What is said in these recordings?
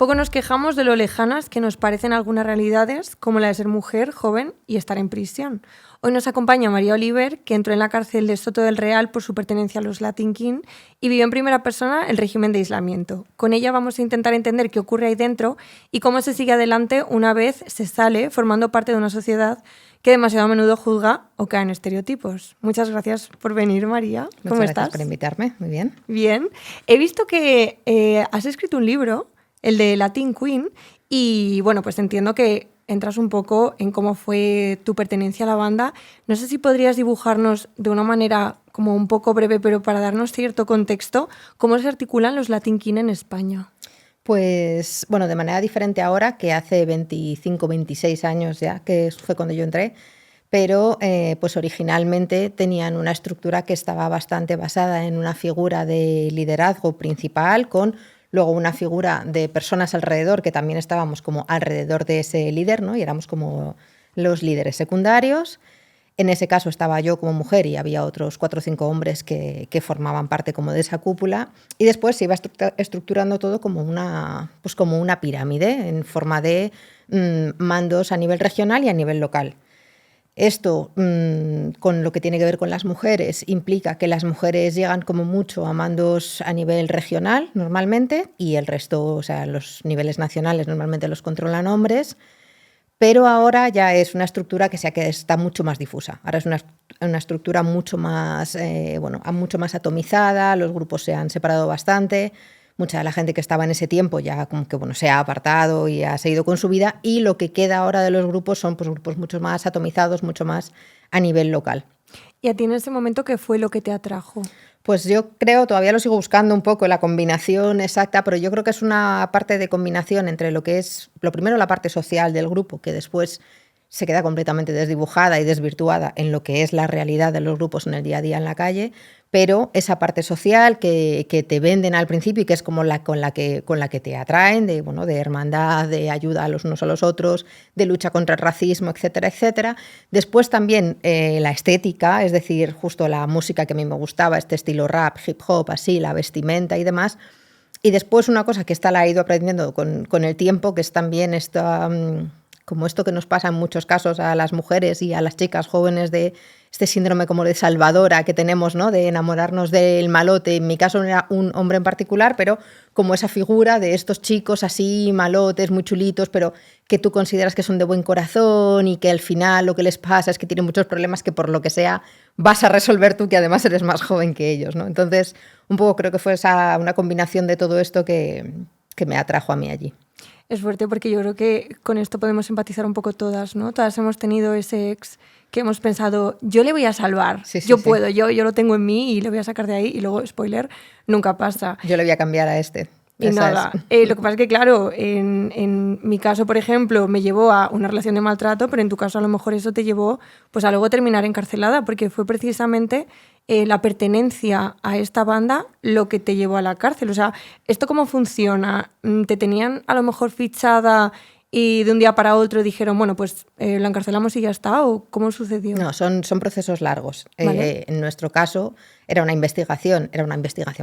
poco nos quejamos de lo lejanas que nos parecen algunas realidades, como la de ser mujer, joven y estar en prisión. Hoy nos acompaña María Oliver, que entró en la cárcel de Soto del Real por su pertenencia a los Latin King y vivió en primera persona el régimen de aislamiento. Con ella vamos a intentar entender qué ocurre ahí dentro y cómo se sigue adelante una vez se sale formando parte de una sociedad que demasiado a menudo juzga o cae en estereotipos. Muchas gracias por venir, María. ¿Cómo Muchas estás? Gracias por invitarme. Muy bien. Bien. He visto que has escrito un libro, el de Latin Queen, y bueno, pues entiendo que entras un poco en cómo fue tu pertenencia a la banda. No sé si podrías dibujarnos de una manera como un poco breve, pero para darnos cierto contexto, cómo se articulan los Latin King en España. Pues, bueno, de manera diferente ahora, que hace 25, 26 años ya, que fue cuando yo entré, pero pues originalmente tenían una estructura que estaba bastante basada en una figura de liderazgo principal, con luego una figura de personas alrededor, que también estábamos como alrededor de ese líder, ¿no? Y éramos como los líderes secundarios. En ese caso estaba yo como mujer y había otros 4 o 5 hombres que formaban parte como de esa cúpula, y después se iba estructurando todo como una pirámide en forma de mandos a nivel regional y a nivel local. Esto, con lo que tiene que ver con las mujeres, implica que las mujeres llegan como mucho a mandos a nivel regional normalmente, y el resto, o sea, los niveles nacionales normalmente los controlan hombres. Pero ahora ya es una estructura que está mucho más difusa. Ahora es una estructura mucho más, mucho más atomizada, los grupos se han separado bastante, mucha de la gente que estaba en ese tiempo ya como que se ha apartado y ha seguido con su vida, y lo que queda ahora de los grupos son pues, grupos mucho más atomizados, mucho más a nivel local. ¿Y a ti en ese momento qué fue lo que te atrajo? Pues yo creo, todavía lo sigo buscando un poco, la combinación exacta, pero yo creo que es una parte de combinación entre lo que es, lo primero, la parte social del grupo, que después se queda completamente desdibujada y desvirtuada en lo que es la realidad de los grupos en el día a día en la calle, pero esa parte social que te venden al principio y que es como con la que te atraen, de hermandad, de ayuda a los unos a los otros, de lucha contra el racismo, etcétera, etcétera. Después también la estética, es decir, justo la música que a mí me gustaba, este estilo rap, hip hop, así, la vestimenta y demás. Y después una cosa que esta la he ido aprendiendo con el tiempo, que es también esta... como esto que nos pasa en muchos casos a las mujeres y a las chicas jóvenes, de este síndrome como de salvadora que tenemos, ¿no? De enamorarnos del malote. En mi caso no era un hombre en particular, pero como esa figura de estos chicos así, malotes, muy chulitos, pero que tú consideras que son de buen corazón y que al final lo que les pasa es que tienen muchos problemas que por lo que sea vas a resolver tú, que además eres más joven que ellos, ¿no? Entonces, un poco creo que fue una combinación de todo esto que me atrajo a mí allí. Es fuerte porque yo creo que con esto podemos empatizar un poco todas, ¿no? Todas hemos tenido ese ex que hemos pensado, yo le voy a salvar, sí, puedo, yo lo tengo en mí y le voy a sacar de ahí, y luego, spoiler, nunca pasa. Yo le voy a cambiar a este. Y nada, lo que pasa es que, claro, en mi caso, por ejemplo, me llevó a una relación de maltrato, pero en tu caso a lo mejor eso te llevó pues a luego terminar encarcelada, porque fue precisamente la pertenencia a esta banda lo que te llevó a la cárcel. O sea, ¿esto cómo funciona? ¿Te tenían a lo mejor fichada y de un día para otro dijeron, bueno, pues la encarcelamos y ya está? ¿O cómo sucedió? No, son procesos largos. ¿Vale? En nuestro caso era una investigación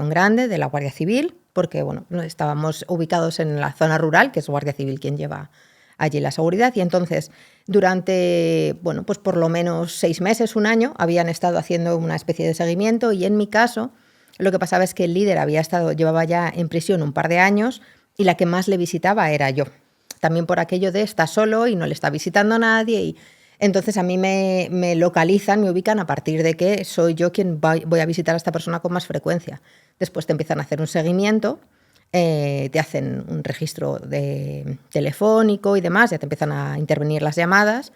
grande de la Guardia Civil, porque bueno, estábamos ubicados en la zona rural, que es Guardia Civil quien lleva allí la seguridad, y entonces durante, pues por lo menos 6 meses, un año, habían estado haciendo una especie de seguimiento, y en mi caso lo que pasaba es que el líder llevaba ya en prisión un par de años, y la que más le visitaba era yo. También por aquello de está solo y no le está visitando a nadie, y entonces a mí me localizan, me ubican a partir de que soy yo quien voy a visitar a esta persona con más frecuencia. Después te empiezan a hacer un seguimiento, te hacen un registro telefónico y demás, ya te empiezan a intervenir las llamadas,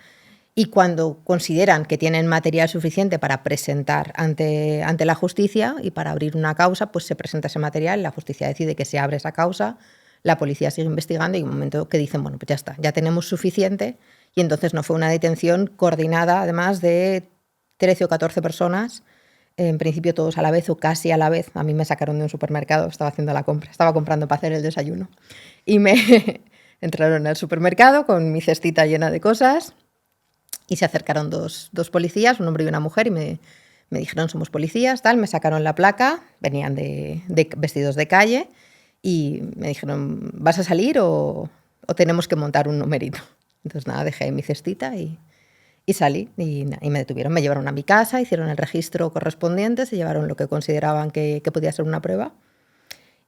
y cuando consideran que tienen material suficiente para presentar ante la justicia y para abrir una causa, pues se presenta ese material, la justicia decide que se abre esa causa, la policía sigue investigando y en un momento que dicen, bueno, pues ya está, ya tenemos suficiente. Y entonces no fue una detención coordinada, además de 13 o 14 personas, en principio todos a la vez o casi a la vez. A mí me sacaron de un supermercado, estaba haciendo la compra, estaba comprando para hacer el desayuno. Y me entraron al supermercado con mi cestita llena de cosas y se acercaron dos policías, un hombre y una mujer, y me dijeron, somos policías, tal, me sacaron la placa, venían vestidos de calle. y me dijeron, ¿vas a salir o tenemos que montar un numerito? Entonces nada, dejé mi cestita y salí y me detuvieron. Me llevaron a mi casa, hicieron el registro correspondiente, se llevaron lo que consideraban que podía ser una prueba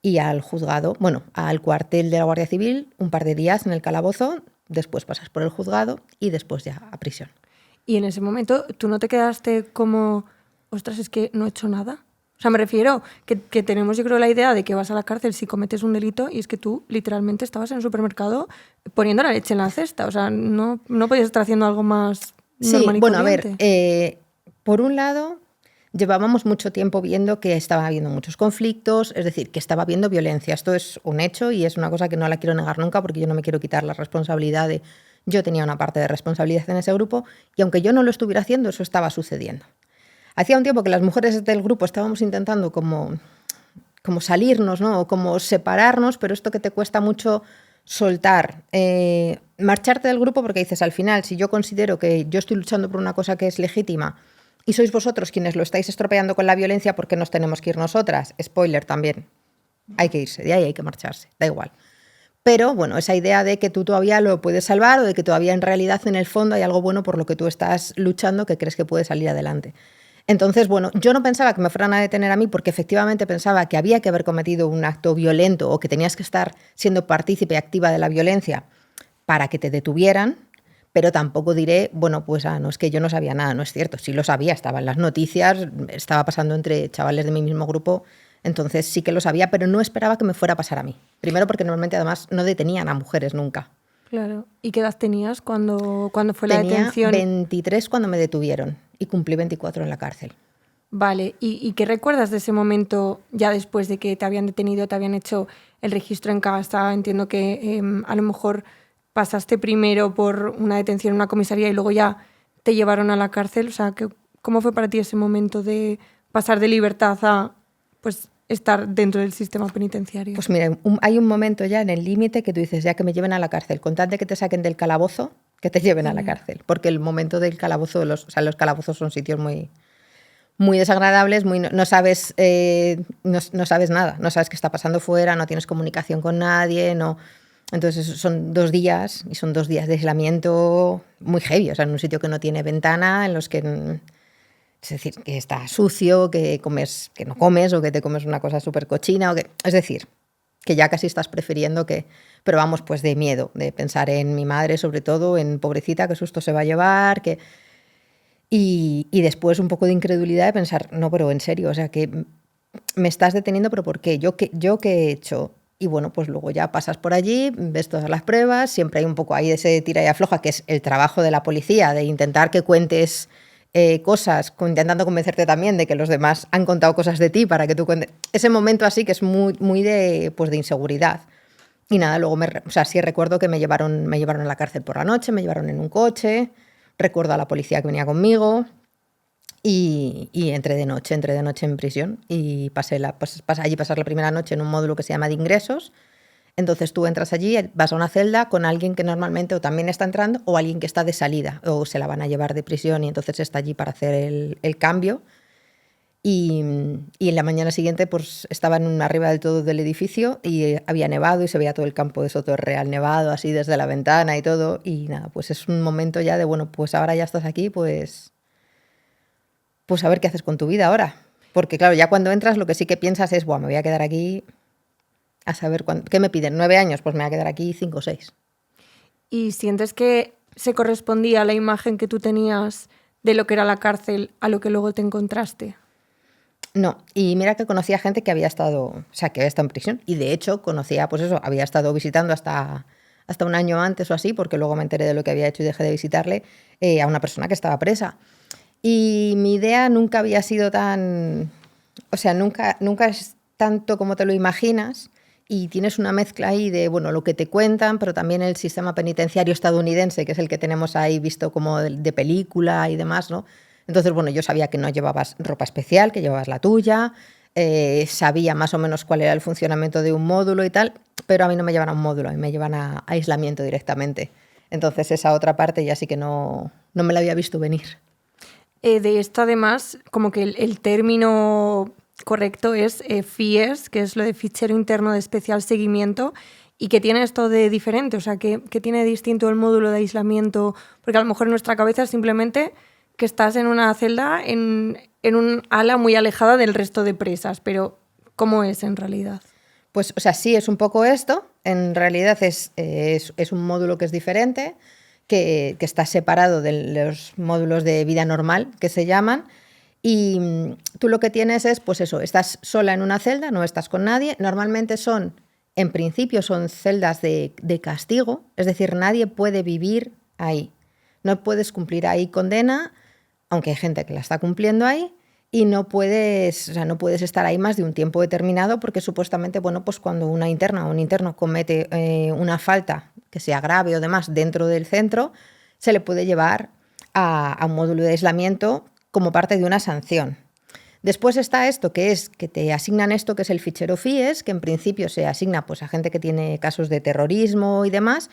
y al juzgado, bueno, al cuartel de la Guardia Civil, un par de días en el calabozo, después pasas por el juzgado y después ya a prisión. Y en ese momento, ¿tú no te quedaste como, ostras, es que no he hecho nada? O sea, me refiero que tenemos, yo creo, la idea de que vas a la cárcel si cometes un delito y es que tú literalmente estabas en el supermercado poniendo la leche en la cesta. O sea, no podías estar haciendo algo más normal y bueno, corriente. A ver, por un lado, llevábamos mucho tiempo viendo que estaba habiendo muchos conflictos, es decir, que estaba habiendo violencia. Esto es un hecho y es una cosa que no la quiero negar nunca porque yo no me quiero quitar la responsabilidad de... Yo tenía una parte de responsabilidad en ese grupo y aunque yo no lo estuviera haciendo, eso estaba sucediendo. Hacía un tiempo que las mujeres del grupo estábamos intentando como salirnos, ¿no? O como separarnos, pero esto que te cuesta mucho soltar, marcharte del grupo porque dices, al final, si yo considero que yo estoy luchando por una cosa que es legítima y sois vosotros quienes lo estáis estropeando con la violencia, ¿por qué nos tenemos que ir nosotras? Spoiler también. Hay que irse, de ahí hay que marcharse, da igual. Pero bueno, esa idea de que tú todavía lo puedes salvar o de que todavía en realidad en el fondo hay algo bueno por lo que tú estás luchando que crees que puede salir adelante. Entonces, bueno, yo no pensaba que me fueran a detener a mí porque efectivamente pensaba que había que haber cometido un acto violento o que tenías que estar siendo partícipe activa de la violencia para que te detuvieran, pero tampoco diré, bueno, pues no, es que yo no sabía nada, no es cierto, sí lo sabía, estaba en las noticias, estaba pasando entre chavales de mi mismo grupo, entonces sí que lo sabía, pero no esperaba que me fuera a pasar a mí. Primero porque normalmente además no detenían a mujeres nunca. Claro. ¿Y qué edad tenías cuando fue la Tenía detención? 23 cuando me detuvieron y cumplí 24 en la cárcel. Vale, ¿y qué recuerdas de ese momento ya después de que te habían detenido, te habían hecho el registro en casa? Entiendo que a lo mejor pasaste primero por una detención en una comisaría y luego ya te llevaron a la cárcel. O sea, ¿cómo fue para ti ese momento de pasar de libertad a pues, estar dentro del sistema penitenciario? Pues mira, hay un momento ya en el límite que tú dices, ya que me lleven a la cárcel, con tal de que te saquen del calabozo, que te lleven a la cárcel. Porque el momento del calabozo, los calabozos son sitios muy, muy desagradables, no sabes, no sabes nada, no sabes qué está pasando fuera, no tienes comunicación con nadie, no. Entonces son 2 días y son 2 días de aislamiento muy heavy, o sea, en un sitio que no tiene ventana, en los que, es decir, que está sucio, que no comes o que te comes una cosa súper cochina, es decir, que ya casi estás prefiriendo que, pero vamos, pues de miedo, de pensar en mi madre sobre todo, en pobrecita, qué susto se va a llevar, que... Y después un poco de incredulidad de pensar, no, pero en serio, o sea, que me estás deteniendo, pero ¿por qué? ¿Yo qué he hecho? Y bueno, pues luego ya pasas por allí, ves todas las pruebas, siempre hay un poco ahí ese tira y afloja, que es el trabajo de la policía, de intentar que cuentes cosas, intentando convencerte también de que los demás han contado cosas de ti para que tú cuentes. Ese momento así que es muy de inseguridad. Y nada, luego sí recuerdo que me llevaron a la cárcel por la noche, me llevaron en un coche, recuerdo a la policía que venía conmigo y entré de noche en prisión y allí pasar la primera noche en un módulo que se llama de ingresos. Entonces tú entras allí, vas a una celda con alguien que normalmente o también está entrando o alguien que está de salida o se la van a llevar de prisión y entonces está allí para hacer el cambio. Y en la mañana siguiente pues estaban arriba del todo del edificio y había nevado y se veía todo el campo de Soto Real nevado así desde la ventana y todo. Y nada, pues es un momento ya de, bueno, pues ahora ya estás aquí, pues a ver qué haces con tu vida ahora. Porque claro, ya cuando entras lo que sí que piensas es, me voy a quedar aquí a saber qué me piden. 9 años, pues me voy a quedar aquí 5 o 6. ¿Y sientes que se correspondía la imagen que tú tenías de lo que era la cárcel a lo que luego te encontraste? No, y mira que conocía gente que había estado en prisión. Y de hecho conocía, pues eso, había estado visitando hasta un año antes o así, porque luego me enteré de lo que había hecho y dejé de visitarle, a una persona que estaba presa. Y mi idea nunca había sido tan... O sea, nunca es tanto como te lo imaginas y tienes una mezcla ahí de, bueno, lo que te cuentan, pero también el sistema penitenciario estadounidense, que es el que tenemos ahí visto como de película y demás, ¿no? Entonces, bueno, yo sabía que no llevabas ropa especial, que llevabas la tuya, sabía más o menos cuál era el funcionamiento de un módulo y tal, pero a mí no me llevan a un módulo, a mí me llevan a aislamiento directamente. Entonces, esa otra parte ya sí que no me la había visto venir. De esto, además, como que el término correcto es FIES, que es lo de Fichero Interno de Especial Seguimiento, y que tiene esto de diferente, o sea, que tiene distinto el módulo de aislamiento, porque a lo mejor en nuestra cabeza es simplemente que estás en una celda, en un ala muy alejada del resto de presas, pero ¿cómo es en realidad? Pues, o sea, sí es un poco esto, en realidad es un módulo que es diferente, que está separado de los módulos de vida normal, que se llaman, y tú lo que tienes es, pues eso, estás sola en una celda, no estás con nadie, normalmente en principio son celdas de castigo, es decir, nadie puede vivir ahí, no puedes cumplir ahí condena, aunque hay gente que la está cumpliendo ahí, y no puedes estar ahí más de un tiempo determinado porque supuestamente, bueno, pues cuando una interna o un interno comete una falta que sea grave o demás dentro del centro, se le puede llevar a un módulo de aislamiento como parte de una sanción. Después está esto, que es que te asignan esto, que es el fichero FIES, que en principio se asigna pues, a gente que tiene casos de terrorismo y demás,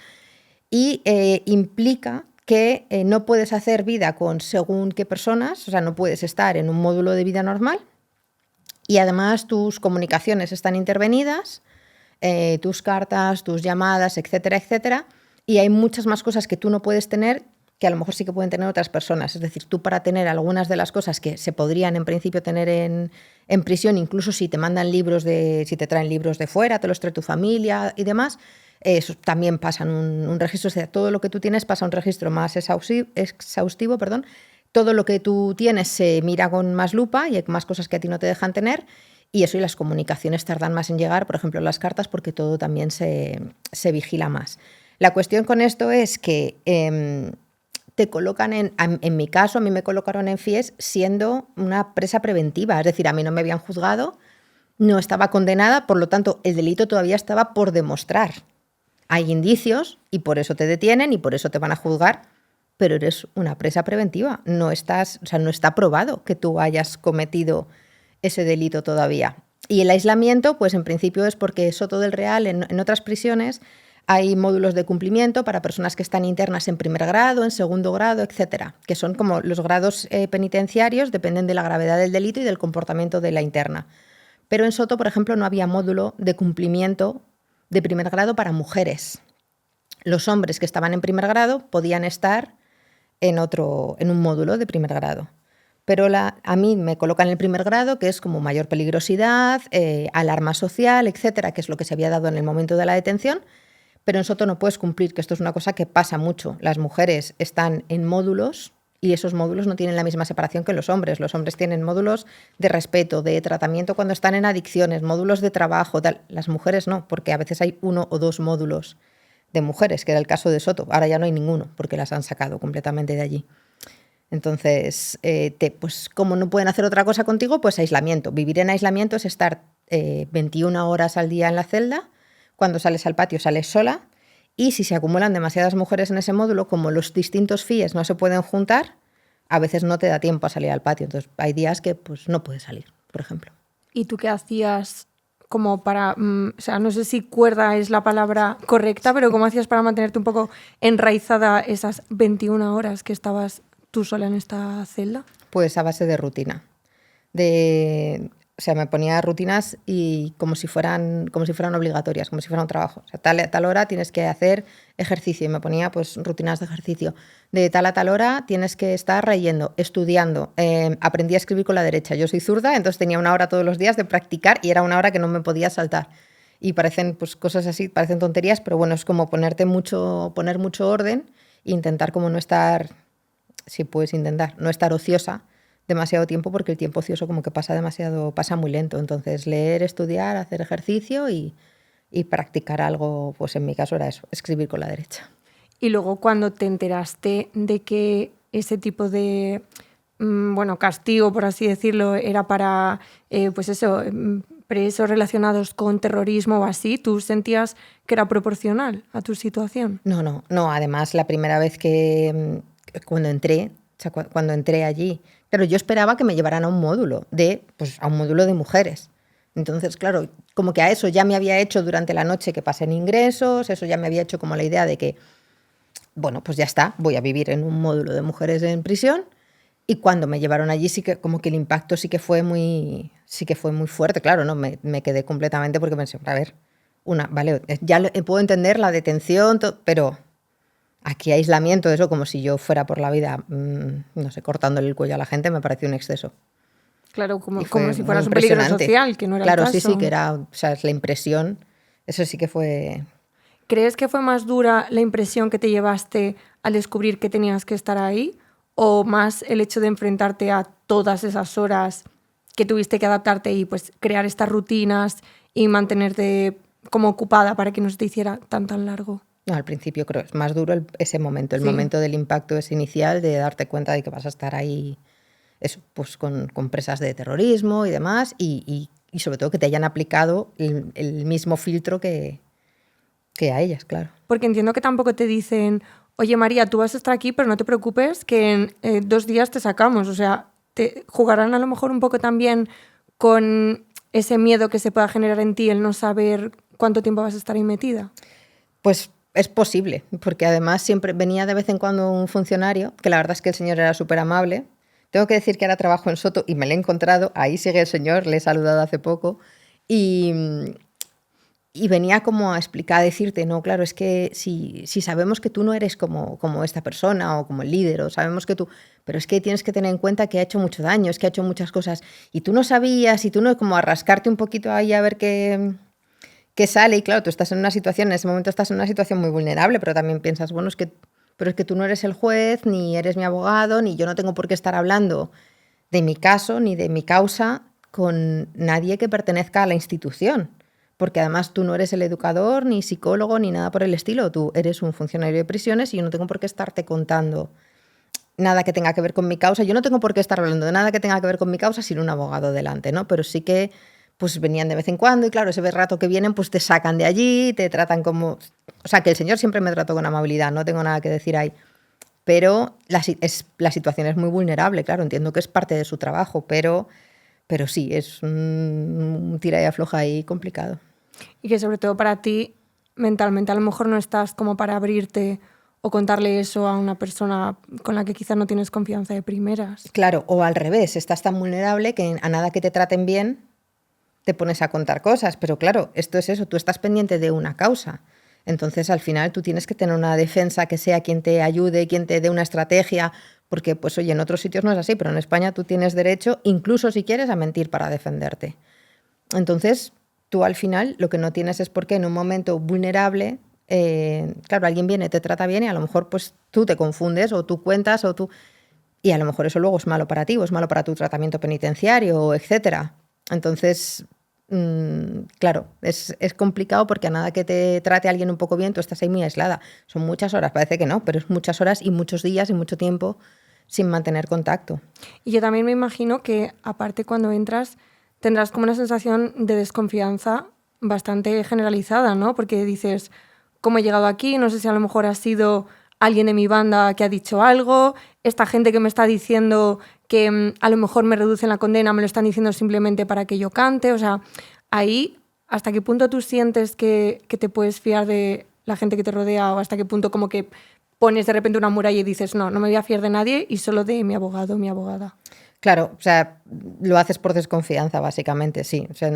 y implica que no puedes hacer vida con según qué personas, o sea, no puedes estar en un módulo de vida normal, y además tus comunicaciones están intervenidas, tus cartas, tus llamadas, etcétera, etcétera, y hay muchas más cosas que tú no puedes tener que a lo mejor sí que pueden tener otras personas. Es decir, tú para tener algunas de las cosas que se podrían en principio tener en prisión, incluso si te mandan si te traen libros de fuera, te los trae tu familia y demás, eso también pasa un registro. O sea, todo lo que tú tienes pasa a un registro más exhaustivo, perdón. Todo lo que tú tienes se mira con más lupa y hay más cosas que a ti no te dejan tener. Y eso, y las comunicaciones tardan más en llegar, por ejemplo, las cartas, porque todo también se vigila más. La cuestión con esto es que te colocan en mi caso, a mí me colocaron en FIES siendo una presa preventiva, es decir, a mí no me habían juzgado, no estaba condenada, por lo tanto, el delito todavía estaba por demostrar. Hay indicios y por eso te detienen y por eso te van a juzgar, pero eres una presa preventiva, no está probado que tú hayas cometido ese delito todavía. Y el aislamiento, pues en principio es porque Soto del Real, en otras prisiones, hay módulos de cumplimiento para personas que están internas en primer grado, en segundo grado, etcétera, que son como los grados penitenciarios, dependen de la gravedad del delito y del comportamiento de la interna. Pero en Soto, por ejemplo, no había módulo de cumplimiento de primer grado para mujeres. Los hombres que estaban en primer grado podían estar en un módulo de primer grado. Pero a mí me colocan en el primer grado, que es como mayor peligrosidad, alarma social, etcétera, que es lo que se había dado en el momento de la detención. Pero en Soto no puedes cumplir, que esto es una cosa que pasa mucho. Las mujeres están en módulos y esos módulos no tienen la misma separación que los hombres. Los hombres tienen módulos de respeto, de tratamiento cuando están en adicciones, módulos de trabajo, tal. Las mujeres no, porque a veces hay 1 o 2 módulos de mujeres, que era el caso de Soto. Ahora ya no hay ninguno, porque las han sacado completamente de allí. Entonces, pues como no pueden hacer otra cosa contigo, pues aislamiento. Vivir en aislamiento es estar 21 horas al día en la celda. Cuando sales al patio sales sola y si se acumulan demasiadas mujeres en ese módulo, como los distintos FIES no se pueden juntar, a veces no te da tiempo a salir al patio. Entonces hay días que pues, no puedes salir, por ejemplo. ¿Y tú qué hacías como para, o sea, no sé si cuerda es la palabra correcta, pero cómo hacías para mantenerte un poco enraizada esas 21 horas que estabas tú sola en esta celda? Pues a base de rutina. O sea, me ponía rutinas y como si fueran obligatorias, como si fuera un trabajo. O sea, tal hora tienes que hacer ejercicio y me ponía pues rutinas de ejercicio. De tal a tal hora tienes que estar leyendo, estudiando. Aprendí a escribir con la derecha. Yo soy zurda, entonces tenía una hora todos los días de practicar y era una hora que no me podía saltar. Y parecen pues cosas así, parecen tonterías, pero bueno, es como poner mucho orden e intentar como no estar, si puedes intentar, no estar ociosa demasiado tiempo, porque el tiempo ocioso como que pasa muy lento. Entonces leer, estudiar, hacer ejercicio y practicar algo, pues en mi caso era eso, escribir con la derecha. Y luego cuando te enteraste de que ese tipo de castigo, por así decirlo, era para pues eso, presos relacionados con terrorismo o así, ¿tú sentías que era proporcional a tu situación? No, además la primera vez que cuando entré allí, claro, yo esperaba que me llevaran a un módulo de mujeres. Entonces, claro, como que a eso ya me había hecho durante la noche que pasé en ingresos, eso ya me había hecho como la idea de que, bueno, pues ya está, voy a vivir en un módulo de mujeres en prisión Y cuando me llevaron allí sí que como que el impacto sí que fue muy fuerte, claro, ¿no? Me quedé completamente porque pensé, a ver, vale, ya puedo entender la detención, pero aquí aislamiento, eso como si yo fuera por la vida, no sé, cortándole el cuello a la gente, me pareció un exceso. Claro, Y como fue si muy fueras un peligro impresionante. social, que no era el Claro, caso. sí, que era, o sea, es la impresión, eso sí que fue... ¿Crees que fue más dura la impresión que te llevaste al descubrir que tenías que estar ahí? ¿O más el hecho de enfrentarte a todas esas horas que tuviste que adaptarte y pues crear estas rutinas y mantenerte como ocupada para que no se te hiciera tan largo? No, al principio creo que es más duro ese momento, el Sí. momento del impacto ese inicial, de darte cuenta de que vas a estar ahí, eso, pues con presas de terrorismo y demás, y sobre todo que te hayan aplicado el mismo filtro que a ellas, claro. Porque entiendo que tampoco te dicen, oye María, tú vas a estar aquí, pero no te preocupes que en 2 días te sacamos. O sea, te jugarán a lo mejor un poco también con ese miedo que se pueda generar en ti el no saber cuánto tiempo vas a estar ahí metida. Pues es posible, porque además siempre venía de vez en cuando un funcionario, que la verdad es que el señor era súper amable. Tengo que decir que ahora trabajo en Soto y me lo he encontrado, ahí sigue el señor, le he saludado hace poco, y venía como a explicar, a decirte, no, claro, es que si sabemos que tú no eres como esta persona o como el líder, o sabemos que tú, pero es que tienes que tener en cuenta que ha hecho mucho daño, es que ha hecho muchas cosas, y tú no sabías, y tú no, como a rascarte un poquito ahí a ver qué sale, y claro, tú estás en una situación, en ese momento estás en una situación muy vulnerable, pero también piensas, bueno, pero es que tú no eres el juez, ni eres mi abogado, ni yo no tengo por qué estar hablando de mi caso, ni de mi causa, con nadie que pertenezca a la institución. Porque además tú no eres el educador, ni psicólogo, ni nada por el estilo. Tú eres un funcionario de prisiones y yo no tengo por qué estarte contando nada que tenga que ver con mi causa. Yo no tengo por qué estar hablando de nada que tenga que ver con mi causa sin un abogado delante, ¿no? Pero sí que pues venían de vez en cuando y claro, ese rato que vienen pues te sacan de allí, te tratan como... O sea, que el señor siempre me trató con amabilidad, no tengo nada que decir ahí. Pero la situación es muy vulnerable, claro, entiendo que es parte de su trabajo, pero sí, es un tira y afloja ahí complicado. Y que sobre todo para ti, mentalmente, a lo mejor no estás como para abrirte o contarle eso a una persona con la que quizás no tienes confianza de primeras. Claro, o al revés, estás tan vulnerable que a nada que te traten bien te pones a contar cosas, pero claro, esto es eso, tú estás pendiente de una causa. Entonces, al final, tú tienes que tener una defensa que sea quien te ayude, quien te dé una estrategia, porque, pues, oye, en otros sitios no es así, pero en España tú tienes derecho, incluso si quieres, a mentir para defenderte. Entonces, tú al final lo que no tienes es por qué en un momento vulnerable, claro, alguien viene, te trata bien y a lo mejor pues tú te confundes o tú cuentas o tú... Y a lo mejor eso luego es malo para ti o es malo para tu tratamiento penitenciario, etcétera. Entonces, claro, es complicado porque a nada que te trate alguien un poco bien, tú estás ahí muy aislada. Son muchas horas, parece que no, pero es muchas horas y muchos días y mucho tiempo sin mantener contacto. Y yo también me imagino que, aparte, cuando entras, tendrás como una sensación de desconfianza bastante generalizada, ¿no? Porque dices, ¿cómo he llegado aquí? No sé si a lo mejor ha sido alguien de mi banda que ha dicho algo, esta gente que me está diciendo que a lo mejor me reducen la condena, me lo están diciendo simplemente para que yo cante. O sea, ahí, ¿hasta qué punto tú sientes que te puedes fiar de la gente que te rodea o hasta qué punto como que pones de repente una muralla y dices, no me voy a fiar de nadie y solo de mi abogado o mi abogada? Claro, o sea, lo haces por desconfianza, básicamente, sí. O sea,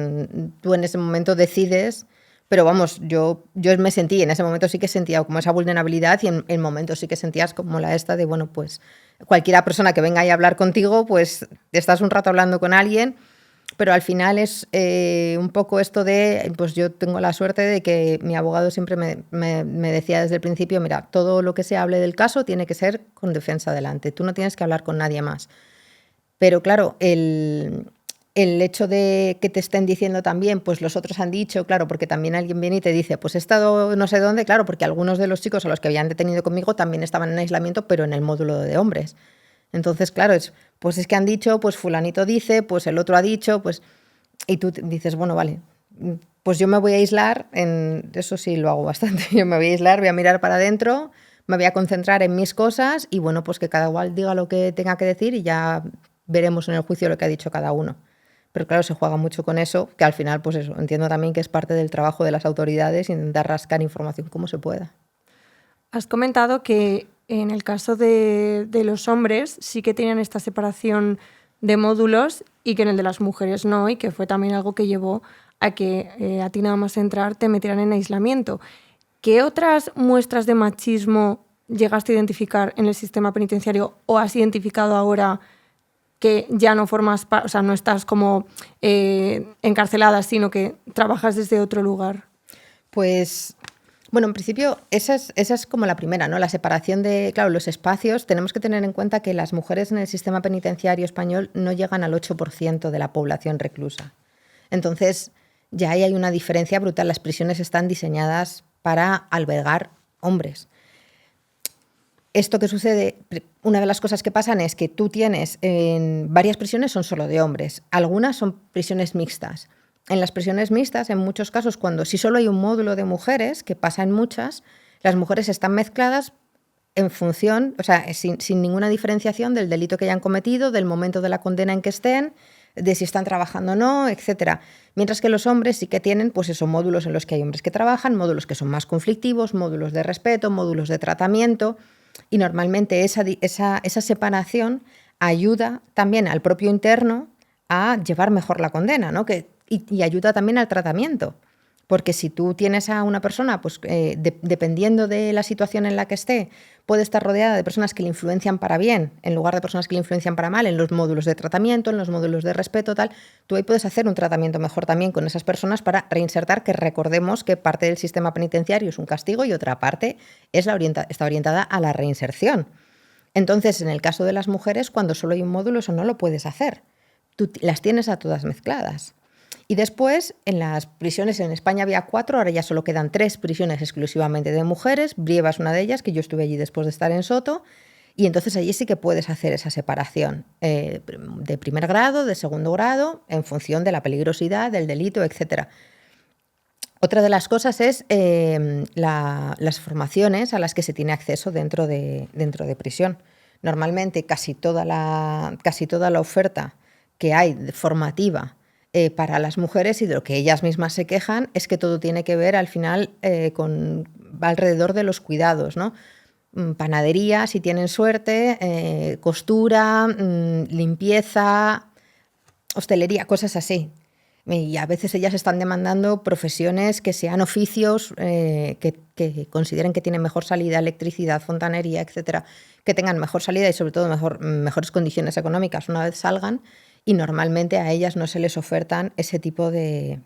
tú en ese momento decides, pero vamos, yo me sentí, en ese momento sí que sentía como esa vulnerabilidad y en momentos sí que sentías como la esta de, bueno, pues cualquiera persona que venga a hablar contigo, pues estás un rato hablando con alguien, pero al final es un poco esto de, pues yo tengo la suerte de que mi abogado siempre me decía desde el principio, mira, todo lo que se hable del caso tiene que ser con defensa delante, tú no tienes que hablar con nadie más. Pero claro, el hecho de que te estén diciendo también, pues los otros han dicho, claro, porque también alguien viene y te dice, pues he estado no sé dónde, claro, porque algunos de los chicos a los que habían detenido conmigo también estaban en aislamiento, pero en el módulo de hombres. Entonces, claro, pues es que han dicho, pues fulanito dice, pues el otro ha dicho, pues... Y tú dices, bueno, vale, pues yo me voy a aislar, eso sí lo hago bastante, yo me voy a aislar, voy a mirar para adentro, me voy a concentrar en mis cosas y bueno, pues que cada cual diga lo que tenga que decir y ya veremos en el juicio lo que ha dicho cada uno. Pero claro, se juega mucho con eso, que al final, pues eso, entiendo también que es parte del trabajo de las autoridades intentar rascar información como se pueda. Has comentado que en el caso de los hombres sí que tenían esta separación de módulos y que en el de las mujeres no, y que fue también algo que llevó a que a ti nada más entrar te metieran en aislamiento. ¿Qué otras muestras de machismo llegaste a identificar en el sistema penitenciario o has identificado ahora que ya no formas parte, o sea, no estás como encarcelada, sino que trabajas desde otro lugar? Pues, bueno, en principio esa es como la primera, ¿no? La separación de, claro, los espacios. Tenemos que tener en cuenta que las mujeres en el sistema penitenciario español no llegan al 8% de la población reclusa. Entonces, ya ahí hay una diferencia brutal. Las prisiones están diseñadas para albergar hombres. Esto que sucede, una de las cosas que pasan es que tú tienes, en varias prisiones son solo de hombres, algunas son prisiones mixtas. En las prisiones mixtas, en muchos casos, cuando sí solo hay un módulo de mujeres, que pasa en muchas, las mujeres están mezcladas en función, o sea, sin ninguna diferenciación del delito que hayan cometido, del momento de la condena en que estén, de si están trabajando o no, etcétera. Mientras que los hombres sí que tienen, pues esos módulos en los que hay hombres que trabajan, módulos que son más conflictivos, módulos de respeto, módulos de tratamiento. Y normalmente esa separación ayuda también al propio interno a llevar mejor la condena, ¿no? Y ayuda también al tratamiento. Porque si tú tienes a una persona, pues dependiendo de la situación en la que esté, puede estar rodeada de personas que le influencian para bien, en lugar de personas que le influencian para mal, en los módulos de tratamiento, en los módulos de respeto, tal, tú ahí puedes hacer un tratamiento mejor también con esas personas para reinsertar, que recordemos que parte del sistema penitenciario es un castigo y otra parte está orientada a la reinserción. Entonces, en el caso de las mujeres, cuando solo hay un módulo, eso no lo puedes hacer. Tú las tienes a todas mezcladas. Y después, en las prisiones, en España había 4, ahora ya solo quedan 3 prisiones exclusivamente de mujeres. Brieva es una de ellas, que yo estuve allí después de estar en Soto, y entonces allí sí que puedes hacer esa separación de primer grado, de segundo grado, en función de la peligrosidad, del delito, etc. Otra de las cosas es las formaciones a las que se tiene acceso dentro de prisión. Normalmente casi toda la oferta que hay formativa para las mujeres, y de lo que ellas mismas se quejan, es que todo tiene que ver al final va alrededor de los cuidados, ¿no? Panadería, si tienen suerte, costura, limpieza, hostelería, cosas así. Y a veces ellas están demandando profesiones que sean oficios que consideren que tienen mejor salida, electricidad, fontanería, etcétera, que tengan mejor salida y sobre todo mejores condiciones económicas una vez salgan, y normalmente a ellas no se les ofertan ese tipo de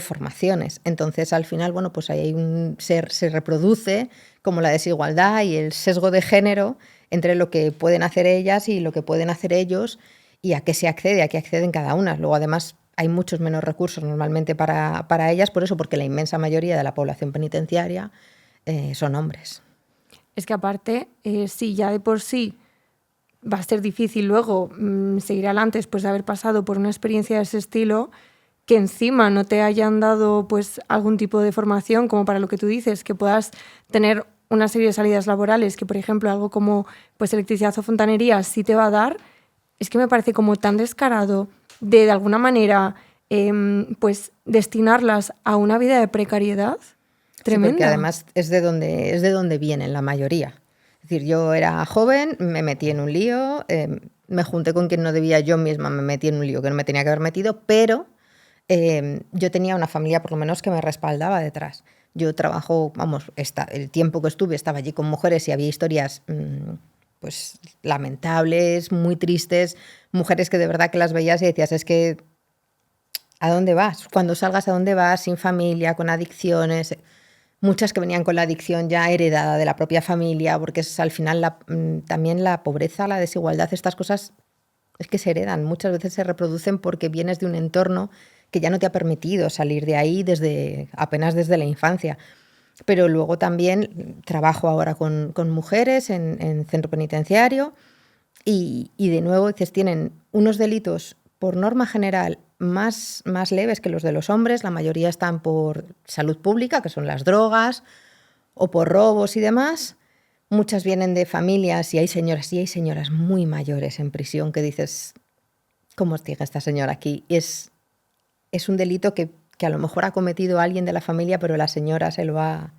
formaciones. Entonces, al final, bueno, pues ahí se reproduce como la desigualdad y el sesgo de género entre lo que pueden hacer ellas y lo que pueden hacer ellos, y a qué se accede, a qué acceden cada una. Luego, además, hay muchos menos recursos normalmente para ellas, por eso, porque la inmensa mayoría de la población penitenciaria son hombres. Es que aparte, sí, ya de por sí va a ser difícil luego seguir adelante después de haber pasado por una experiencia de ese estilo, que encima no te hayan dado pues algún tipo de formación, como para lo que tú dices, que puedas tener una serie de salidas laborales, que por ejemplo algo como pues electricidad o fontanería sí te va a dar. Es que me parece como tan descarado de alguna manera pues destinarlas a una vida de precariedad tremenda. Sí, porque además es de donde vienen la mayoría. Es decir, yo era joven, me metí en un lío, me junté con quien no debía, yo misma me metí en un lío que no me tenía que haber metido, pero yo tenía una familia por lo menos que me respaldaba detrás. Yo trabajo, el tiempo que estuve estaba allí con mujeres y había historias pues lamentables, muy tristes, mujeres que de verdad que las veías y decías, es que ¿a dónde vas? Cuando salgas, ¿a dónde vas? Sin familia, con adicciones. Muchas que venían con la adicción ya heredada de la propia familia, porque es al final también la pobreza, la desigualdad, estas cosas es que se heredan. Muchas veces se reproducen porque vienes de un entorno que ya no te ha permitido salir de ahí apenas desde la infancia. Pero luego también trabajo ahora con mujeres en centro penitenciario y de nuevo dices, tienen unos delitos por norma general más leves que los de los hombres. La mayoría están por salud pública, que son las drogas, o por robos y demás. Muchas vienen de familias y hay señoras muy mayores en prisión que dices, ¿cómo sigue esta señora aquí? Es un delito que a lo mejor ha cometido alguien de la familia, pero la señora se lo ha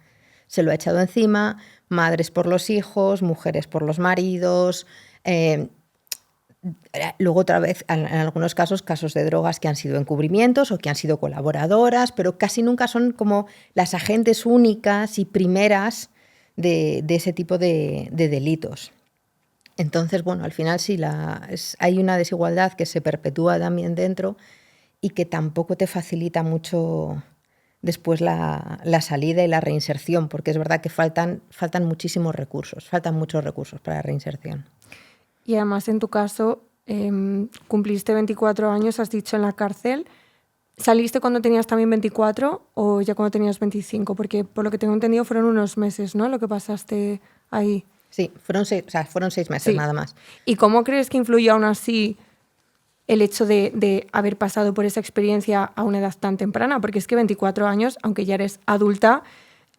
echado encima. madres por los hijos, mujeres por los maridos. Luego otra vez, en algunos casos de drogas que han sido encubrimientos o que han sido colaboradoras, pero casi nunca son como las agentes únicas y primeras de ese tipo de delitos. Entonces, bueno, al final sí, hay una desigualdad que se perpetúa también dentro y que tampoco te facilita mucho después la salida y la reinserción, porque es verdad que faltan muchísimos recursos, faltan muchos recursos para la reinserción. Y además, en tu caso, cumpliste 24 años, has dicho, en la cárcel. ¿Saliste cuando tenías también 24 o ya cuando tenías 25? Porque por lo que tengo entendido fueron unos meses, ¿no?, lo que pasaste ahí. Sí, fueron 6 meses, sí, nada más. ¿Y cómo crees que influyó aún así el hecho de haber pasado por esa experiencia a una edad tan temprana? Porque es que 24 años, aunque ya eres adulta,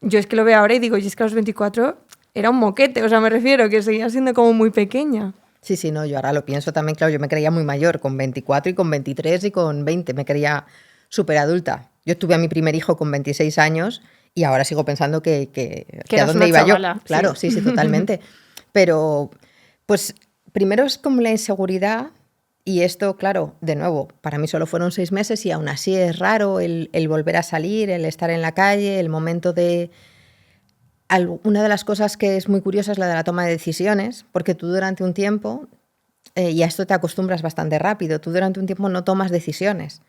yo es que lo veo ahora y digo, y es que a los 24 era un moquete, o sea, me refiero que seguía siendo como muy pequeña. Sí, no, yo ahora lo pienso también, claro, yo me creía muy mayor, con 24 y con 23 y con 20, me creía súper adulta. Yo tuve a mi primer hijo con 26 años y ahora sigo pensando que a dónde iba chavala, yo. Claro, sí, totalmente. Pero, pues, primero es como la inseguridad y esto, claro, de nuevo, para mí solo fueron 6 meses y aún así es raro el volver a salir, el estar en la calle, el momento de... Una de las cosas que es muy curiosa es la de la toma de decisiones, porque tú durante un tiempo, y a esto te acostumbras bastante rápido, tú durante un tiempo no tomas decisiones.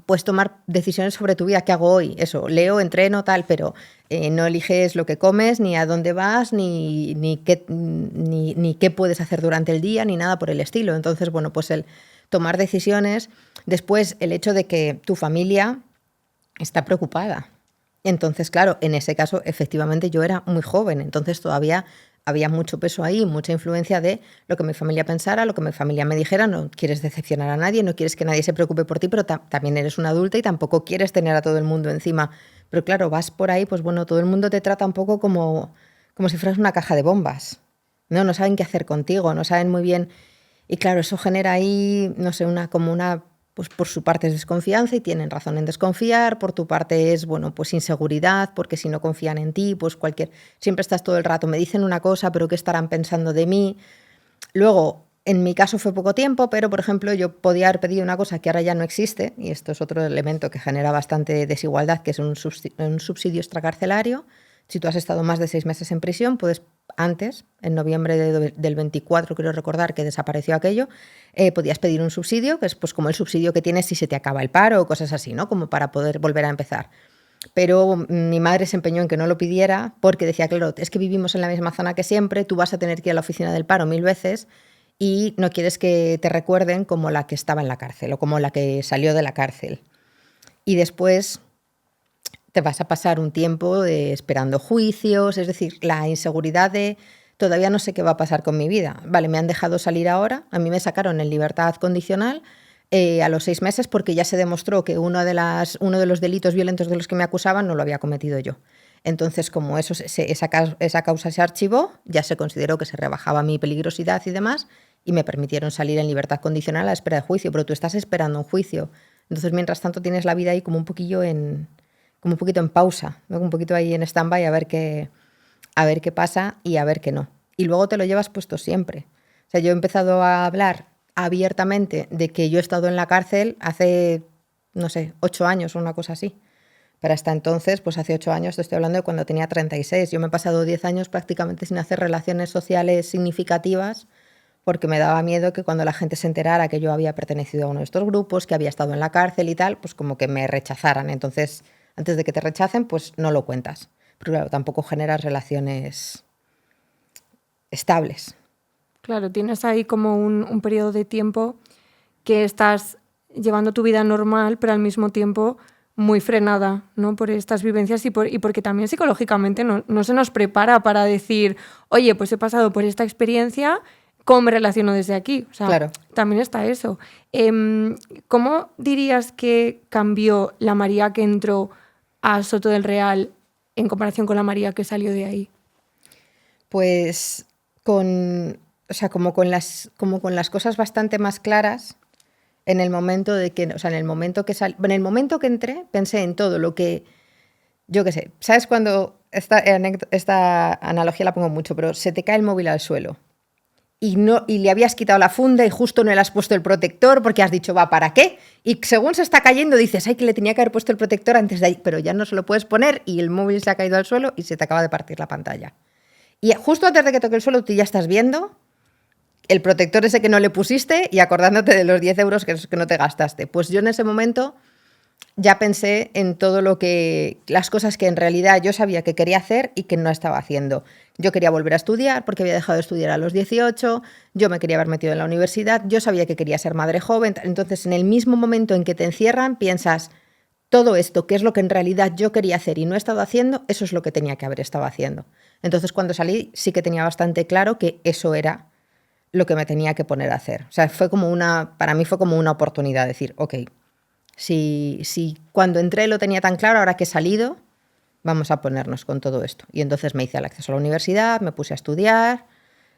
Puedes tomar decisiones sobre tu vida, ¿qué hago hoy? Eso, leo, entreno, tal, pero no eliges lo que comes, ni a dónde vas, ni qué puedes hacer durante el día, ni nada por el estilo. Entonces, bueno, pues el tomar decisiones, después el hecho de que tu familia está preocupada. Entonces, claro, en ese caso, efectivamente, yo era muy joven, entonces todavía había mucho peso ahí, mucha influencia de lo que mi familia pensara, lo que mi familia me dijera. No quieres decepcionar a nadie, no quieres que nadie se preocupe por ti, pero también eres una adulta y tampoco quieres tener a todo el mundo encima. Pero claro, vas por ahí, pues bueno, todo el mundo te trata un poco como si fueras una caja de bombas. No saben qué hacer contigo, no saben muy bien. Y claro, eso genera ahí, no sé, pues por su parte es desconfianza y tienen razón en desconfiar, por tu parte es, bueno, pues inseguridad, porque si no confían en ti, pues siempre estás todo el rato, me dicen una cosa, pero ¿qué estarán pensando de mí? Luego, en mi caso fue poco tiempo, pero por ejemplo yo podía haber pedido una cosa que ahora ya no existe, y esto es otro elemento que genera bastante desigualdad, que es un subsidio extracarcelario. Si tú has estado más de 6 meses en prisión, puedes antes, en noviembre del 24, creo recordar que desapareció aquello, podías pedir un subsidio, que es pues como el subsidio que tienes si se te acaba el paro o cosas así, ¿no? Como para poder volver a empezar. Pero mi madre se empeñó en que no lo pidiera porque decía, claro, es que vivimos en la misma zona que siempre, tú vas a tener que ir a la oficina del paro 1000 veces y no quieres que te recuerden como la que estaba en la cárcel o como la que salió de la cárcel. Y después te vas a pasar un tiempo esperando juicios, es decir, la inseguridad de todavía no sé qué va a pasar con mi vida. Vale, me han dejado salir ahora, a mí me sacaron en libertad condicional a los 6 meses porque ya se demostró que uno de los delitos violentos de los que me acusaban no lo había cometido yo. Entonces, como esa causa se archivó, ya se consideró que se rebajaba mi peligrosidad y demás, y me permitieron salir en libertad condicional a la espera de juicio, pero tú estás esperando un juicio. Entonces, mientras tanto, tienes la vida ahí como un poquito en pausa, ¿no? Un poquito ahí en stand-by a ver qué pasa y a ver qué no. Y luego te lo llevas puesto siempre. O sea, yo he empezado a hablar abiertamente de que yo he estado en la cárcel hace, no sé, 8 años o una cosa así. Pero hasta entonces, pues hace 8 años, te estoy hablando de cuando tenía 36. Yo me he pasado 10 años prácticamente sin hacer relaciones sociales significativas porque me daba miedo que cuando la gente se enterara que yo había pertenecido a uno de estos grupos, que había estado en la cárcel y tal, pues como que me rechazaran. Entonces, antes de que te rechacen, pues no lo cuentas. Pero claro, tampoco generas relaciones estables. Claro, tienes ahí como un periodo de tiempo que estás llevando tu vida normal, pero al mismo tiempo muy frenada, ¿no? Por estas vivencias y porque también psicológicamente no se nos prepara para decir, oye, pues he pasado por esta experiencia, ¿cómo me relaciono desde aquí? O sea, claro. También está eso. ¿Cómo dirías que cambió la María que entró a Soto del Real en comparación con la María que salió de ahí? Pues como con las cosas bastante más claras en el momento en el momento que entré pensé en todo lo que, yo qué sé, ¿sabes cuando esta analogía la pongo mucho, pero se te cae el móvil al suelo y le habías quitado la funda y justo no le has puesto el protector porque has dicho, va, ¿para qué? Y según se está cayendo dices, ay, que le tenía que haber puesto el protector antes de ahí, pero ya no se lo puedes poner y el móvil se ha caído al suelo y se te acaba de partir la pantalla. Y justo antes de que toque el suelo tú ya estás viendo el protector ese que no le pusiste y acordándote de los 10 euros que no te gastaste. Pues yo en ese momento ya pensé en todo las cosas que en realidad yo sabía que quería hacer y que no estaba haciendo. Yo quería volver a estudiar porque había dejado de estudiar a los 18, yo me quería haber metido en la universidad, yo sabía que quería ser madre joven. Entonces, en el mismo momento en que te encierran, piensas, todo esto, que es lo que en realidad yo quería hacer y no he estado haciendo, eso es lo que tenía que haber estado haciendo. Entonces, cuando salí, sí que tenía bastante claro que eso era lo que me tenía que poner a hacer. O sea, para mí fue como una oportunidad, decir, ok, si cuando entré lo tenía tan claro, ahora que he salido, vamos a ponernos con todo esto. Y entonces me hice el acceso a la universidad, me puse a estudiar,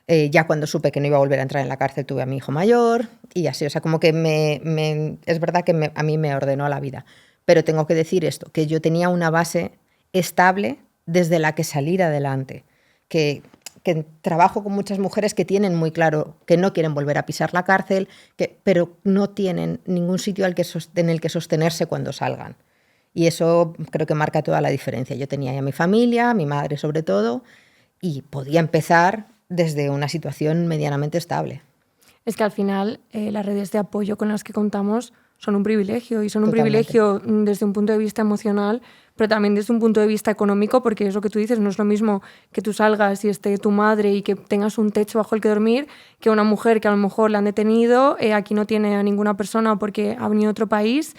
ya cuando supe que no iba a volver a entrar en la cárcel tuve a mi hijo mayor y así, o sea, como que es verdad que a mí me ordenó la vida. Pero tengo que decir esto, que yo tenía una base estable desde la que salir adelante, que trabajo con muchas mujeres que tienen muy claro que no quieren volver a pisar la cárcel, pero no tienen ningún sitio en el que sostenerse cuando salgan. Y eso creo que marca toda la diferencia. Yo tenía ya mi familia, mi madre sobre todo, y podía empezar desde una situación medianamente estable. Es que al final las redes de apoyo con las que contamos son un privilegio, y son un Totalmente. privilegio desde un punto de vista emocional, pero también desde un punto de vista económico, porque es lo que tú dices, no es lo mismo que tú salgas y esté tu madre y que tengas un techo bajo el que dormir, que una mujer que a lo mejor la han detenido, aquí no tiene a ninguna persona porque ha venido a otro país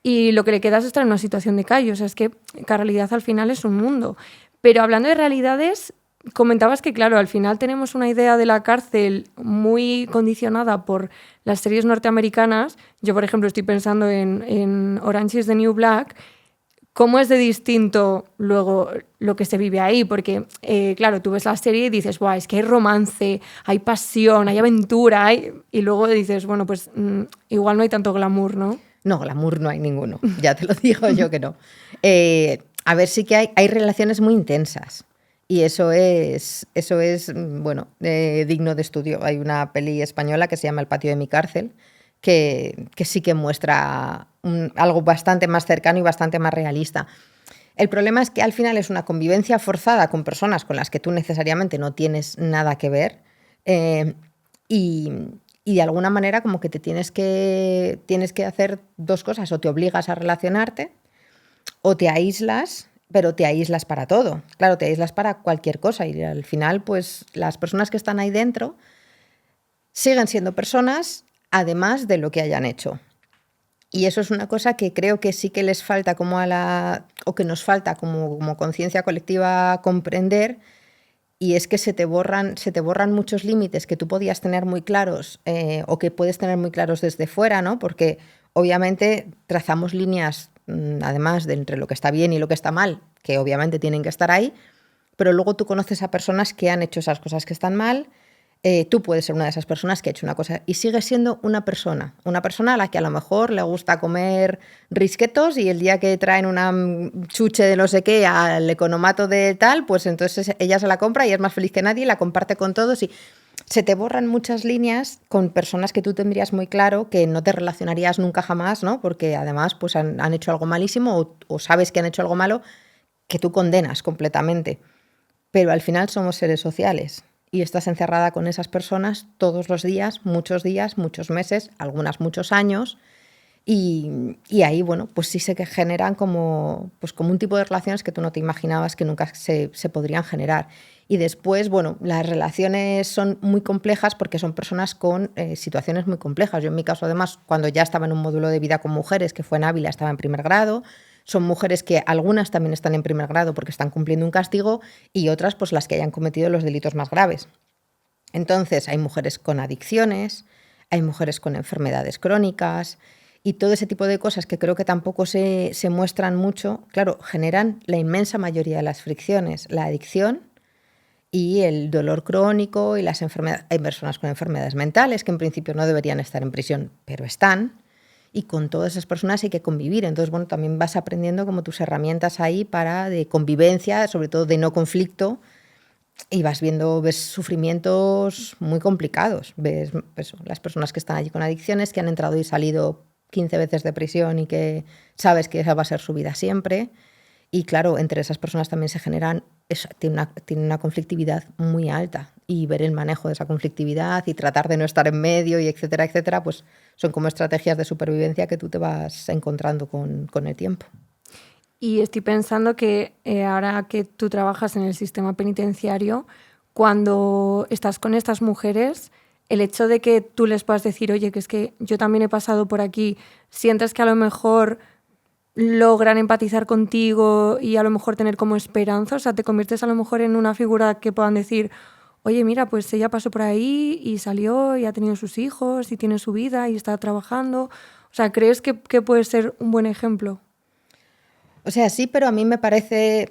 y lo que le queda es estar en una situación de calle. O sea, es que cada realidad al final es un mundo. Pero hablando de realidades, comentabas que, claro, al final tenemos una idea de la cárcel muy condicionada por las series norteamericanas. Yo, por ejemplo, estoy pensando en Orange is the New Black. ¿Cómo es de distinto luego lo que se vive ahí? Porque, claro, tú ves la serie y dices, ¡buah! Es que hay romance, hay pasión, hay aventura, y luego dices, bueno, pues igual no hay tanto glamour, ¿no? No, glamour no hay ninguno, ya te lo digo yo que no. A ver, sí que hay relaciones muy intensas y eso es bueno, digno de estudio. Hay una peli española que se llama El patio de mi cárcel que sí que muestra algo bastante más cercano y bastante más realista. El problema es que al final es una convivencia forzada con personas con las que tú necesariamente no tienes nada que ver, y de alguna manera como que tienes que hacer dos cosas: o te obligas a relacionarte o te aíslas, pero te aíslas para todo. Claro, te aíslas para cualquier cosa y al final pues las personas que están ahí dentro siguen siendo personas además de lo que hayan hecho. Y eso es una cosa que creo que sí que les falta o que nos falta como conciencia colectiva comprender, y es que se te borran muchos límites que tú podías tener muy claros, o que puedes tener muy claros desde fuera, ¿no? Porque obviamente trazamos líneas, además de entre lo que está bien y lo que está mal, que obviamente tienen que estar ahí, pero luego tú conoces a personas que han hecho esas cosas que están mal. Tú puedes ser una de esas personas que ha hecho una cosa y sigues siendo una persona a la que a lo mejor le gusta comer risquetos y el día que traen una chuche de no sé qué al economato de tal, pues entonces ella se la compra y es más feliz que nadie y la comparte con todos, y se te borran muchas líneas con personas que tú tendrías muy claro que no te relacionarías nunca jamás, ¿no? Porque además pues han hecho algo malísimo o sabes que han hecho algo malo que tú condenas completamente. Pero al final somos seres sociales y estás encerrada con esas personas todos los días, muchos meses, algunas muchos años, y ahí, bueno, pues sí se generan como un tipo de relaciones que tú no te imaginabas que nunca se podrían generar. Y después, bueno, las relaciones son muy complejas porque son personas con situaciones muy complejas. Yo en mi caso, además, cuando ya estaba en un módulo de vida con mujeres, que fue en Ávila, estaba en primer grado. Son mujeres que algunas también están en primer grado porque están cumpliendo un castigo y otras pues las que hayan cometido los delitos más graves. Entonces hay mujeres con adicciones, hay mujeres con enfermedades crónicas y todo ese tipo de cosas que creo que tampoco se muestran mucho, claro, generan la inmensa mayoría de las fricciones, la adicción y el dolor crónico y las enfermedades. Hay personas con enfermedades mentales que en principio no deberían estar en prisión, pero están. y con todas esas personas hay que convivir. Entonces, bueno, también vas aprendiendo como tus herramientas ahí de convivencia, sobre todo de no conflicto, y ves sufrimientos muy complicados. Ves eso, las personas que están allí con adicciones, que han entrado y salido 15 veces de prisión y que sabes que esa va a ser su vida siempre. Y claro, entre esas personas también se generan, tiene una conflictividad muy alta, y ver el manejo de esa conflictividad y tratar de no estar en medio y etcétera, etcétera, pues son como estrategias de supervivencia que tú te vas encontrando con el tiempo. Y estoy pensando que ahora que tú trabajas en el sistema penitenciario, cuando estás con estas mujeres, el hecho de que tú les puedas decir, oye, que es que yo también he pasado por aquí, sientes que a lo mejor logran empatizar contigo y a lo mejor tener como esperanza, o sea, te conviertes a lo mejor en una figura que puedan decir, oye, mira, pues ella pasó por ahí y salió y ha tenido sus hijos y tiene su vida y está trabajando. O sea, ¿crees que puede ser un buen ejemplo? O sea, sí, pero a mí me parece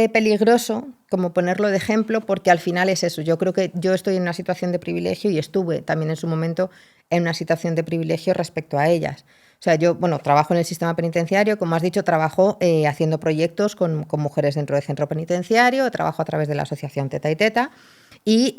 peligroso como ponerlo de ejemplo, porque al final es eso. Yo creo que yo estoy en una situación de privilegio y estuve también en su momento en una situación de privilegio respecto a ellas. O sea, yo, bueno, trabajo en el sistema penitenciario, como has dicho, trabajo haciendo proyectos con mujeres dentro del centro penitenciario, trabajo a través de la asociación Teta y Teta, y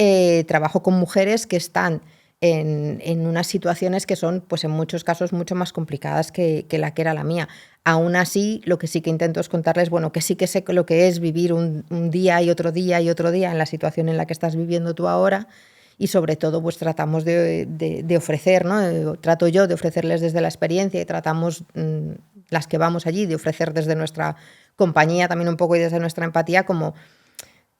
trabajo con mujeres que están en unas situaciones que son, pues en muchos casos, mucho más complicadas que la que era la mía. Aún así, lo que sí que intento es contarles, bueno, que sí que sé lo que es vivir un día y otro día y otro día en la situación en la que estás viviendo tú ahora, y sobre todo pues tratamos de ofrecer, ¿no? Trato yo de ofrecerles desde la experiencia, y tratamos las que vamos allí de ofrecer desde nuestra compañía también un poco y desde nuestra empatía, como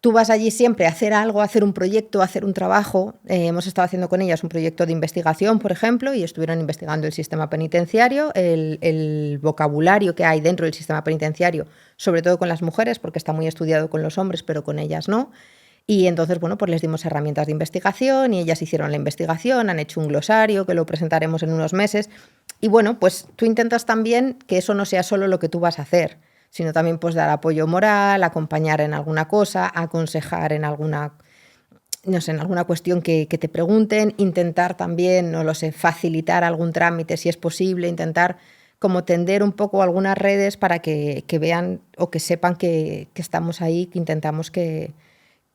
tú vas allí siempre a hacer algo, a hacer un proyecto, a hacer un trabajo. Hemos estado haciendo con ellas un proyecto de investigación, por ejemplo, y estuvieron investigando el sistema penitenciario, el vocabulario que hay dentro del sistema penitenciario, sobre todo con las mujeres, porque está muy estudiado con los hombres, pero con ellas no. Y entonces, bueno, pues les dimos herramientas de investigación y ellas hicieron la investigación, han hecho un glosario que lo presentaremos en unos meses. Y bueno, pues tú intentas también que eso no sea solo lo que tú vas a hacer, sino también pues dar apoyo moral, acompañar en alguna cosa, aconsejar en alguna, no sé, en alguna cuestión que te pregunten, intentar también, no lo sé, facilitar algún trámite si es posible, intentar como tender un poco algunas redes para que vean o que sepan que estamos ahí, que intentamos que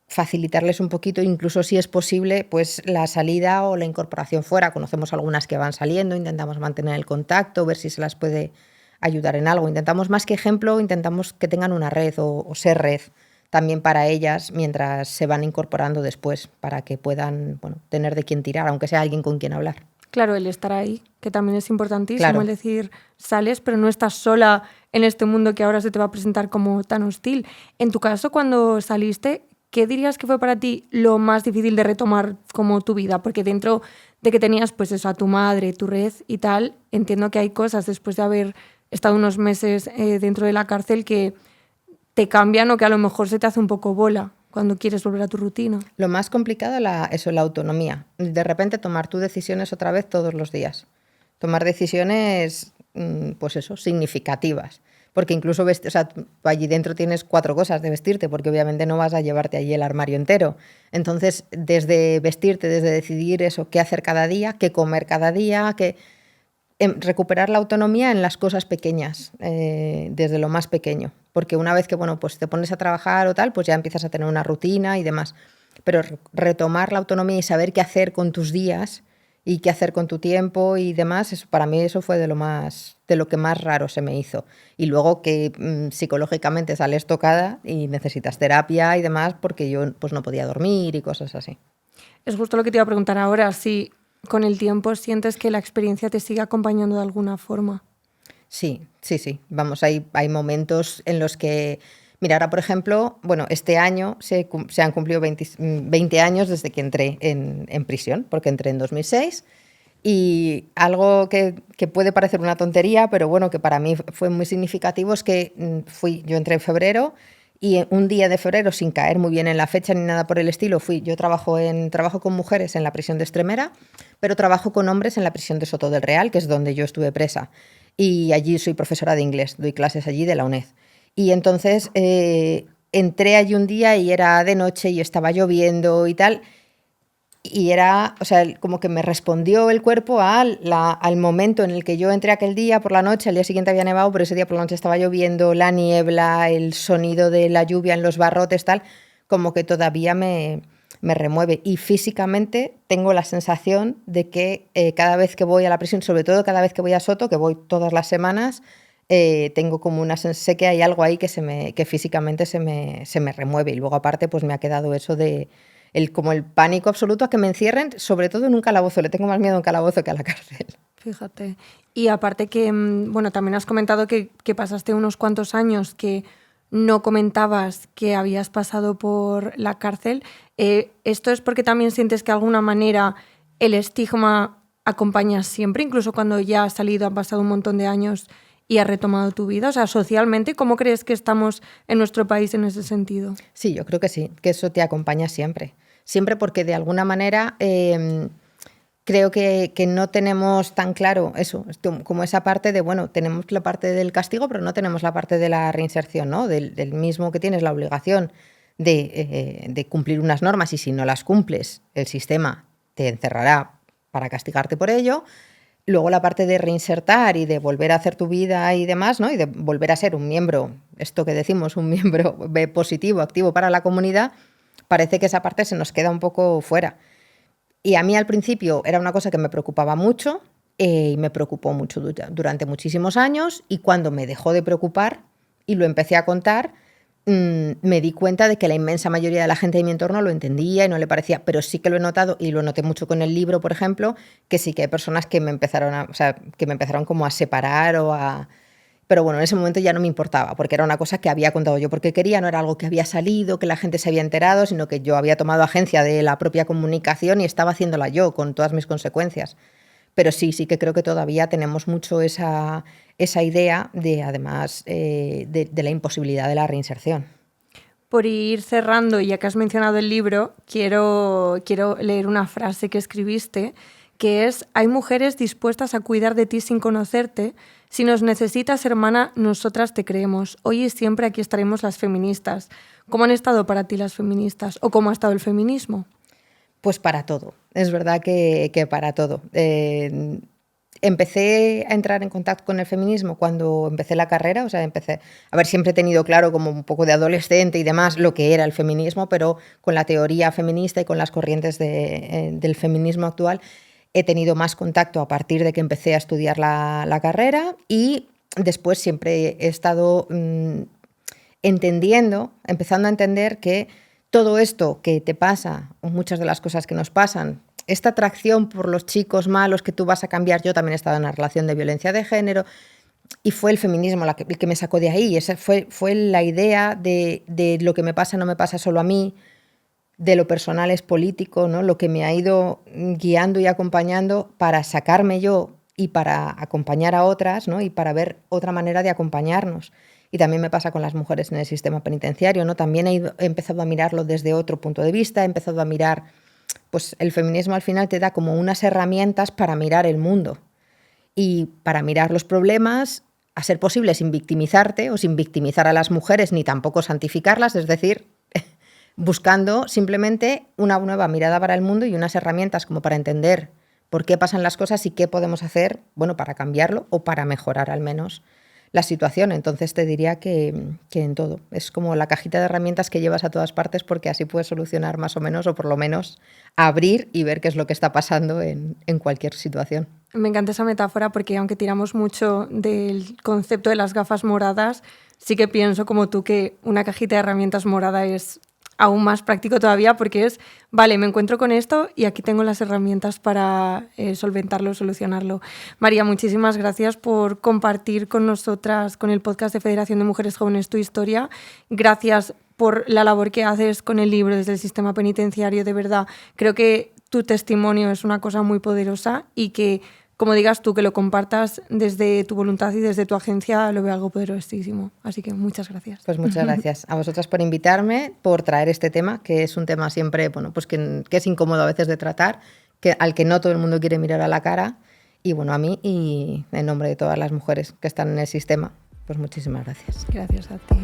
facilitarles un poquito, incluso si es posible, pues la salida o la incorporación fuera. Conocemos algunas que van saliendo, intentamos mantener el contacto, ver si se las puede ayudar en algo. Intentamos, más que ejemplo, intentamos que tengan una red o ser red también para ellas mientras se van incorporando después, para que puedan, bueno, tener de quién tirar, aunque sea alguien con quien hablar. Claro, el estar ahí, que también es importantísimo, Claro. el decir, sales, pero no estás sola en este mundo que ahora se te va a presentar como tan hostil. En tu caso, cuando saliste, ¿qué dirías que fue para ti lo más difícil de retomar como tu vida? Porque dentro de que tenías pues eso, a tu madre, tu red y tal, entiendo que hay cosas después de haber estado unos meses dentro de la cárcel que te cambian o que a lo mejor se te hace un poco bola cuando quieres volver a tu rutina. Lo más complicado es la autonomía. De repente tomar tus decisiones otra vez todos los días. Tomar decisiones, pues eso, significativas. Porque incluso o sea, allí dentro tienes 4 cosas de vestirte, porque obviamente no vas a llevarte allí el armario entero. Entonces, desde vestirte, desde decidir eso, qué hacer cada día, qué comer cada día, recuperar la autonomía en las cosas pequeñas, desde lo más pequeño. Porque una vez que bueno, pues te pones a trabajar o tal, pues ya empiezas a tener una rutina y demás. Pero retomar la autonomía y saber qué hacer con tus días y qué hacer con tu tiempo y demás, eso, para mí eso fue de lo que más raro se me hizo. Y luego que psicológicamente sales tocada y necesitas terapia y demás, porque yo pues no podía dormir y cosas así. Es justo lo que te iba a preguntar ahora, si con el tiempo sientes que la experiencia te sigue acompañando de alguna forma. Sí. Vamos, hay momentos en los que... Mira, ahora, por ejemplo, bueno, este año se han cumplido 20 años desde que entré en prisión, porque entré en 2006. Y algo que puede parecer una tontería, pero bueno, que para mí fue muy significativo, es que yo entré en febrero y un día de febrero, sin caer muy bien en la fecha ni nada por el estilo, yo trabajo con mujeres en la prisión de Extremera, pero trabajo con hombres en la prisión de Soto del Real, que es donde yo estuve presa. Y allí soy profesora de inglés, doy clases allí de la UNED. Y entonces entré allí un día y era de noche y estaba lloviendo y tal. Y era, o sea, como que me respondió el cuerpo al momento en el que yo entré aquel día por la noche, al día siguiente había nevado, pero ese día por la noche estaba lloviendo, la niebla, el sonido de la lluvia en los barrotes, tal, como que todavía me remueve. Y físicamente tengo la sensación de que cada vez que voy a la prisión, sobre todo cada vez que voy a Soto, que voy todas las semanas, tengo como sé que hay algo ahí que físicamente se me remueve. Y luego aparte pues me ha quedado eso de como el pánico absoluto a que me encierren, sobre todo en un calabozo. Le tengo más miedo a un calabozo que a la cárcel. Fíjate. Y aparte que, bueno, también has comentado que pasaste unos cuantos años que no comentabas que habías pasado por la cárcel. ¿Esto es porque también sientes que de alguna manera el estigma acompaña siempre, incluso cuando ya has salido, han pasado un montón de años y has retomado tu vida? O sea, socialmente, ¿cómo crees que estamos en nuestro país en ese sentido? Sí, yo creo que sí, que eso te acompaña siempre. Siempre porque de alguna manera creo que no tenemos tan claro eso, como esa parte de, bueno, tenemos la parte del castigo, pero no tenemos la parte de la reinserción, ¿no? Del mismo que tienes la obligación de cumplir unas normas y si no las cumples, el sistema te encerrará para castigarte por ello. Luego la parte de reinsertar y de volver a hacer tu vida y demás, ¿no? Y de volver a ser un miembro, esto que decimos, un miembro positivo, activo para la comunidad, parece que esa parte se nos queda un poco fuera. Y a mí al principio era una cosa que me preocupaba mucho y me preocupó mucho durante muchísimos años, y cuando me dejó de preocupar y lo empecé a contar, me di cuenta de que la inmensa mayoría de la gente de mi entorno lo entendía y no le parecía, pero sí que lo he notado, y lo noté mucho con el libro, por ejemplo, que sí que hay personas que me empezaron que me empezaron como a separar o a... Pero bueno, en ese momento ya no me importaba, porque era una cosa que había contado yo porque quería, no era algo que había salido, que la gente se había enterado, sino que yo había tomado agencia de la propia comunicación y estaba haciéndola yo, con todas mis consecuencias. Pero sí que creo que todavía tenemos mucho esa idea de, además, de la imposibilidad de la reinserción. Por ir cerrando, ya que has mencionado el libro, quiero leer una frase que escribiste, que es: hay mujeres dispuestas a cuidar de ti sin conocerte. Si nos necesitas, hermana, nosotras te creemos. Hoy y siempre aquí estaremos las feministas. ¿Cómo han estado para ti las feministas? ¿O cómo ha estado el feminismo? Pues para todo. Es verdad que para todo. Empecé a entrar en contacto con el feminismo cuando empecé la carrera, o sea, siempre he tenido claro como un poco de adolescente y demás lo que era el feminismo, pero con la teoría feminista y con las corrientes del feminismo actual he tenido más contacto a partir de que empecé a estudiar la carrera, y después siempre he estado empezando a entender que todo esto que te pasa, muchas de las cosas que nos pasan, esta atracción por los chicos malos que tú vas a cambiar. Yo también he estado en una relación de violencia de género y fue el feminismo el que me sacó de ahí. Esa fue la idea de lo que me pasa no me pasa solo a mí, de lo personal es político, ¿no? Lo que me ha ido guiando y acompañando para sacarme yo y para acompañar a otras, ¿no? Y para ver otra manera de acompañarnos. Y también me pasa con las mujeres en el sistema penitenciario, ¿no? También he empezado a mirarlo desde otro punto de vista, he empezado a mirar, pues el feminismo al final te da como unas herramientas para mirar el mundo y para mirar los problemas, a ser posible sin victimizarte o sin victimizar a las mujeres ni tampoco santificarlas, es decir, buscando simplemente una nueva mirada para el mundo y unas herramientas como para entender por qué pasan las cosas y qué podemos hacer, bueno, para cambiarlo o para mejorar al menos la situación. Entonces te diría que en todo. Es como la cajita de herramientas que llevas a todas partes, porque así puedes solucionar más o menos, o por lo menos abrir y ver qué es lo que está pasando en cualquier situación. Me encanta esa metáfora porque, aunque tiramos mucho del concepto de las gafas moradas, sí que pienso como tú que una cajita de herramientas morada es aún más práctico todavía, porque es, vale, me encuentro con esto y aquí tengo las herramientas para solventarlo, solucionarlo. María, muchísimas gracias por compartir con nosotras, con el podcast de Federación de Mujeres Jóvenes, tu historia. Gracias por la labor que haces con el libro desde el sistema penitenciario. De verdad, creo que tu testimonio es una cosa muy poderosa y que, como digas tú, que lo compartas desde tu voluntad y desde tu agencia, lo veo algo poderosísimo. Así que muchas gracias. Pues muchas gracias a vosotras por invitarme, por traer este tema, que es un tema siempre, bueno, pues que es incómodo a veces de tratar, al que no todo el mundo quiere mirar a la cara. Y bueno, a mí y en nombre de todas las mujeres que están en el sistema, pues muchísimas gracias. Gracias a ti.